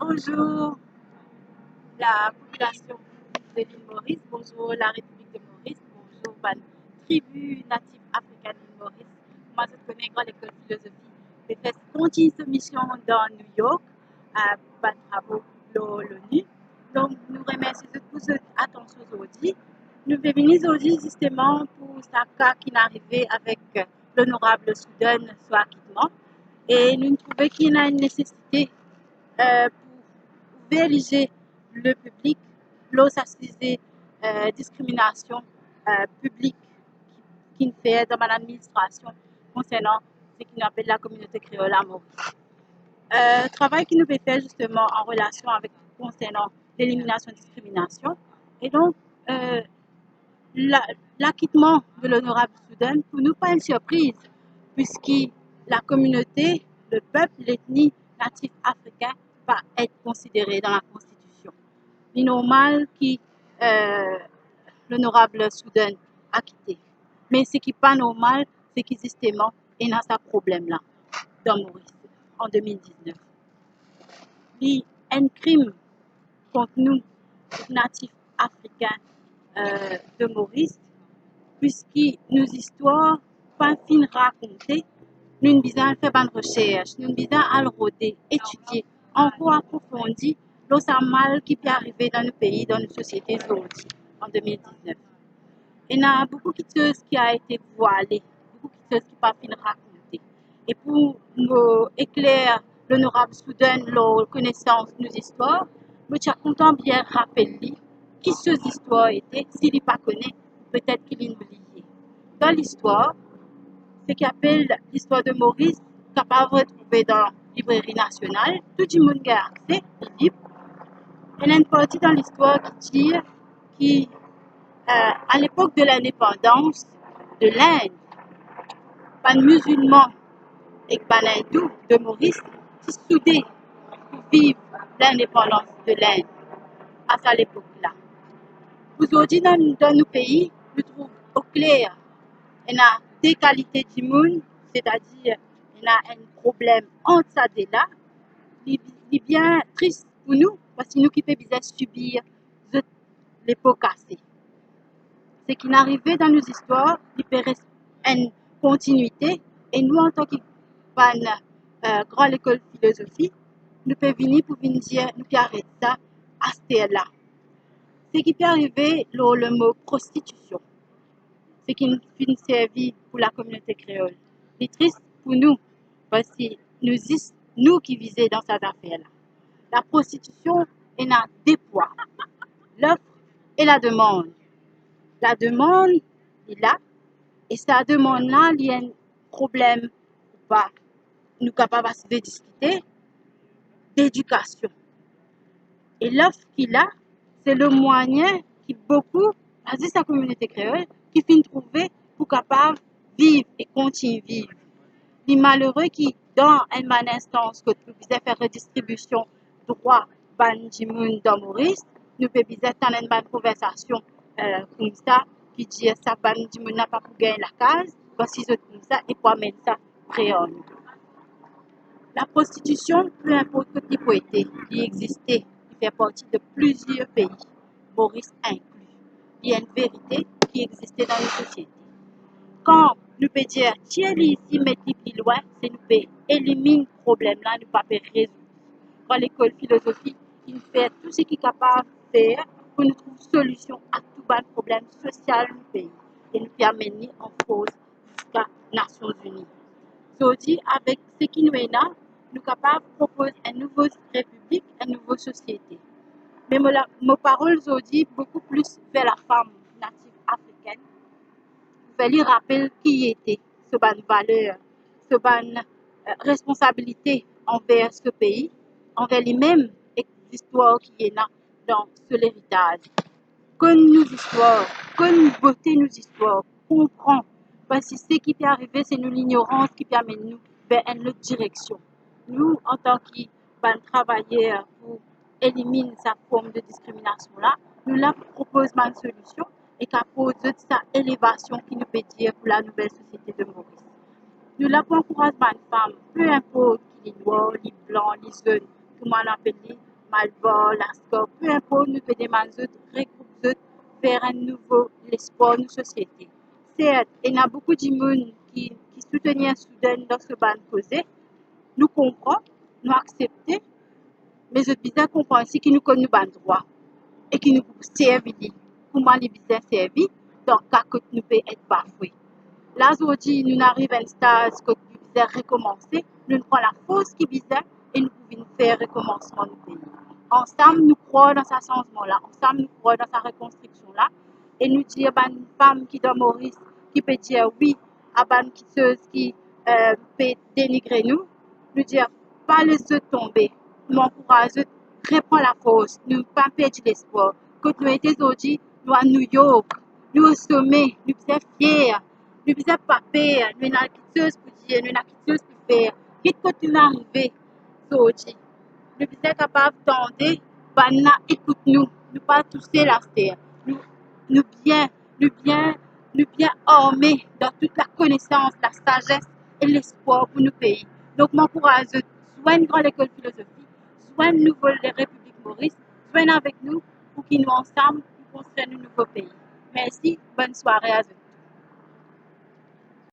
Bonjour la population de l'île Maurice, bonjour la République de Maurice, bonjour la tribu native africaine de Maurice. Moi, je connais l'école de philosophie. Je fais continue cette mission dans New York à travaux de l'ONU. Donc, nous remercions pour cette attention aujourd'hui. Nous venons aujourd'hui justement pour ce cas qui est arrivé avec l'honorable Soudan sur acquittement. Et nous trouvons qu'il y a une nécessité pour vérifier le public, l'associer discrimination publique qui fait dans l'administration concernant ce qu'on appelle la communauté créole à Maurice. Travail qui nous fait faire justement en relation avec concernant l'élimination de discrimination. Et donc, l'acquittement de l'honorable Soudan, pour nous, pas une surprise, puisque la communauté, le peuple, l'ethnie native africain va être considéré dans la Constitution. Il est normal que l'honorable Soudan a quitté. Mais ce qui n'est pas normal, c'est que justement, il y a ce problème-là dans Maurice en 2019. Il y a un crime contre nous, natifs africains de Maurice, puisque nos histoires, pas fin racontées, nous besoin faire une recherche, nous besoin à le rôder, étudier, encore approfondir le mal qui peut arriver dans nos pays, dans nos sociétés aujourd'hui, en 2019. Il y a beaucoup de choses qui ont été voilées, beaucoup de choses qui ne sont pas fin racontées. Et pour nous éclairer l'honorable Soudan, la connaissance de nos histoires, je suis content de bien rappeler qui ces histoires étaient, s'il ne pas connaît, peut-être qu'il est oublié. Dans l'histoire, ce qu'on appelle l'histoire de Maurice, capable de trouver dans la librairie nationale, tout le monde a accès, les livres. Il y a une partie dans l'histoire qui dit qu'à l'époque de l'indépendance de l'Inde, les musulmans et les hindous de Maurice se soudaient pour vivre l'indépendance de l'Inde à cette époque-là. Aujourd'hui, dans nos pays, nous trouvons au clair, il y a des qualités du monde, c'est-à-dire il y a un problème entre ça et là, qui est bien triste pour nous, parce que nous qui pouvons subir l'époque cassée. Ce qui est arrivé dans nos histoires, il peut rester une continuité, et nous, en tant que grande école de philosophie, nous pouvons venir pour venir dire, nous pouvons arrêter ça à ce là. Ce qui peut arriver, le mot prostitution, ce qui nous servi pour la communauté créole. C'est triste pour nous, parce que nous qui visons dans cette affaire-là. La prostitution est à deux poids, l'offre et la demande. La demande est là, et cette demande-là, il y a un problème ou pas. Nous sommes capables de discuter d'éducation. Et l'offre qu'il a, c'est le moyen qui beaucoup, vas-y sa communauté créole, qui finit trouver pour capable vivre et continuer à vivre. Les malheureux qui, dans une instance que nous faisons faire redistribution droit ban dans Maurice, nous faisons dans une conversation comme ça, qui dit ça ban n'a pas pour gagner la case, voici comme ça, et pour amener ça créole. La prostitution, peu importe que type était, il existait, il fait partie de plusieurs pays, Maurice inclus. Il y a une vérité qui existait dans les sociétés. Quand nous pouvons dire, tiens, ici, mettez plus loin, c'est nous pouvons éliminer le problème-là, nous ne pouvons pas résoudre. Quand l'école philosophie, il fait tout ce qu'il est capable de faire pour nous trouver une solution à tout le problème social du pays. Et nous pouvons amener en cause jusqu'à les Nations Unies. Aujourd'hui, avec ce qui nous est là, nous sommes capables de proposer une nouvelle république, une nouvelle société. Mais mes paroles aujourd'hui, beaucoup plus vers la femme native africaine. Je vais lui rappeler qui était, ce ban valeur, ce ban responsabilité envers ce pays, envers lui-même et l'histoire qui est là dans l'héritage. Que nos histoires, que nous beauté nos histoires, comprend. Parce que ce qui peut arriver, c'est l'ignorance qui peut amener nous vers une autre direction. Nous, en tant que travailleurs pour éliminer cette forme de discrimination-là, nous la proposons une solution et qu'à cause de cette élévation qui nous peut dire pour la nouvelle société de Maurice. Nous la encourageons une femme, peu importe qui est noir, les blanc, les jeunes, comment on appelle, Malbon, Lascaux, peu importe, nous demandons regrouper vers un nouveau l'espoir de notre société. Certes, il y a beaucoup de monde qui soutenaient Soudan dans ce ban causé. Nous comprenons, nous acceptons, mais je bien comprendre aussi que nous connaissons ban droit et qui nous servent comment les bien servis, donc que nous peut être bafoués. Là, aujourd'hui, nous arrivons à un stade que nous devons recommencer. Nous prenons la force qui vient et nous pouvons faire recommencement du pays. Ensemble, nous croyons dans ce changement-là. Ensemble, nous croyons dans sa reconstruction-là. Et nous disons à une femme qui est dans Maurice, qui peut dire oui à une quitteuse qui peut dénigrer nous. Nous disons, pas laisser tomber. Nous encourageons, reprendre la force. Nous ne pas perdre l'espoir. Quand nous étions aujourd'hui, nous à New York, nous au sommet, nous sommes fiers. Nous ne sommes pas peur, nous sommes quitteuse pour dire, nous sommes quitteuse pour faire. Quitte quand nous arrivons aujourd'hui, nous sommes capables d'entendre, écoute-nous, nous pas toucher la terre. Nous bien, nous bien armés dans toute la connaissance, la sagesse et l'espoir pour nos pays. Donc, mon courage, soit une grande école de philosophie, soit une nouvelle République Maurice, joignez avec nous pour qu'ils nous ensemble nous construisons un nouveau pays. Merci, bonne soirée à vous.